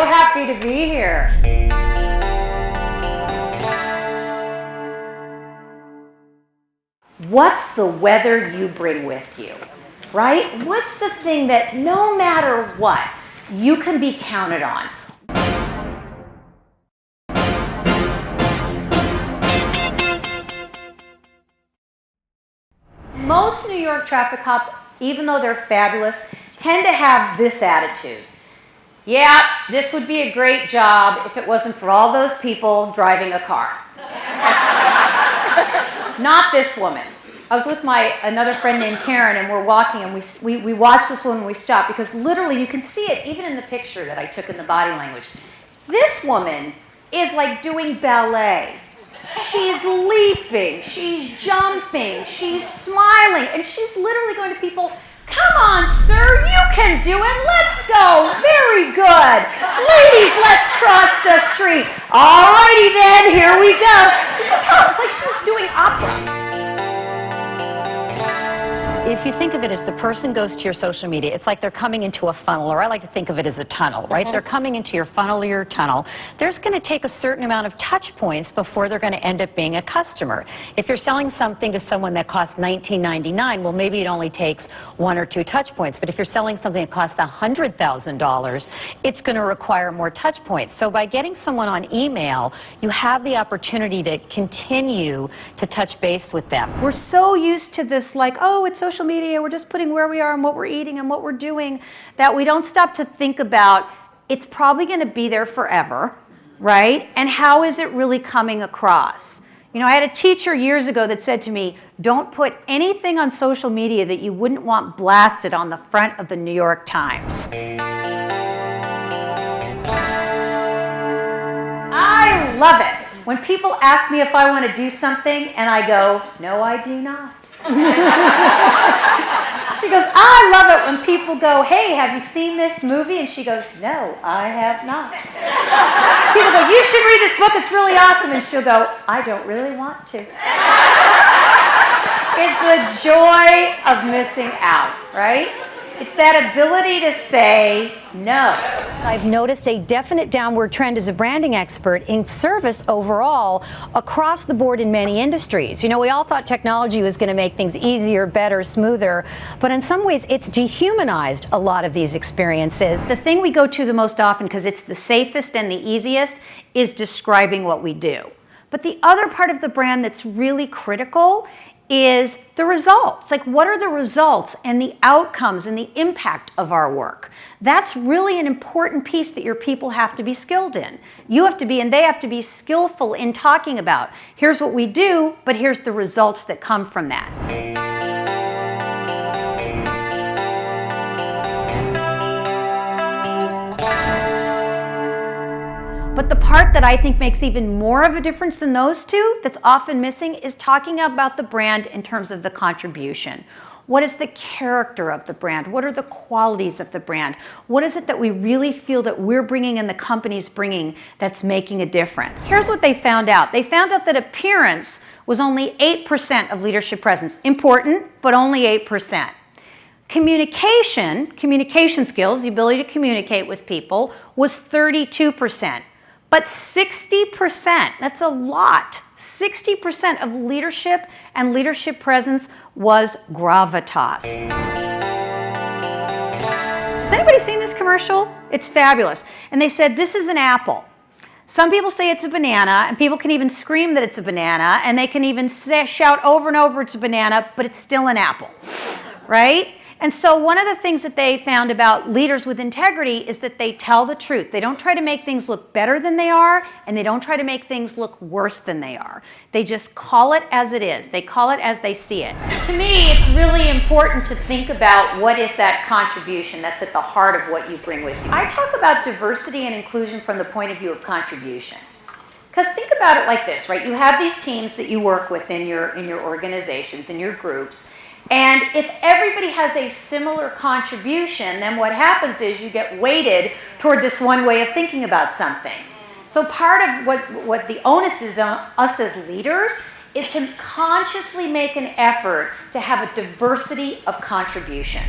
so happy to be here. What's the weather you bring with you, right? What's the thing that no matter what, you can be counted on? Most New York traffic cops, even though they're fabulous, tend to have this attitude. Yeah, this would be a great job if it wasn't for all those people driving a car. Not this woman. I was with another friend named Karen, and we're walking, and we watched this woman, we stopped, because literally you can see it even in the picture that I took in the body language. This woman is like doing ballet. She's leaping, she's jumping, she's smiling, and she's literally going to people, come on, sir, you can do it, let's go, very good. Ladies, let's cross the street. All righty then, here we go. This is how, it's like she's doing opera. If you think of it as the person goes to your social media, it's like they're coming into a funnel, or I like to think of it as a tunnel, right? They're coming into your funnel or your tunnel. There's going to take a certain amount of touch points before they're going to end up being a customer. If you're selling something to someone that costs $19.99, well, maybe it only takes 1 or 2 touch points. But if you're selling something that costs $100,000, it's going to require more touch points. So by getting someone on email, you have the opportunity to continue to touch base with them. We're so used to this, like, oh, it's social media, we're just putting where we are and what we're eating and what we're doing, that we don't stop to think about it's probably going to be there forever, right? And how is it really coming across? You know, I had a teacher years ago that said to me, don't put anything on social media that you wouldn't want blasted on the front of the New York Times. I love it when people ask me if I want to do something and I go, no, I do not. She goes, I love it when people go, hey, have you seen this movie? And she goes, no, I have not. People go, you should read this book, it's really awesome. And she'll go, I don't really want to. It's the joy of missing out, right? It's that ability to say no. I've noticed a definite downward trend as a branding expert in service overall across the board in many industries. You know, we all thought technology was going to make things easier, better, smoother, but in some ways it's dehumanized a lot of these experiences. The thing we go to the most often, because it's the safest and the easiest, is describing what we do. But the other part of the brand that's really critical is the results. Like, what are the results and the outcomes and the impact of our work? That's really an important piece that your people have to be skilled in. You have to be, and they have to be skillful in talking about, here's what we do, but here's the results that come from that. But the part that I think makes even more of a difference than those two, that's often missing, is talking about the brand in terms of the contribution. What is the character of the brand? What are the qualities of the brand? What is it that we really feel that we're bringing and the company's bringing that's making a difference? Here's what they found out. They found out that appearance was only 8% of leadership presence. Important, but only 8%. Communication skills, the ability to communicate with people, was 32%. But 60%, that's a lot, 60% of leadership and leadership presence was gravitas. Has anybody seen this commercial? It's fabulous. And they said, this is an apple. Some people say it's a banana, and people can even scream that it's a banana, and they can even shout over and over it's a banana, but it's still an apple, right? And so one of the things that they found about leaders with integrity is that they tell the truth. They don't try to make things look better than they are, and they don't try to make things look worse than they are. They just call it as it is. They call it as they see it. To me, it's really important to think about what is that contribution that's at the heart of what you bring with you. I talk about diversity and inclusion from the point of view of contribution. Because think about it like this, right? You have these teams that you work with in your organizations, in your groups. And if everybody has a similar contribution, then what happens is you get weighted toward this one way of thinking about something. So part of what the onus is on us as leaders is to consciously make an effort to have a diversity of contribution.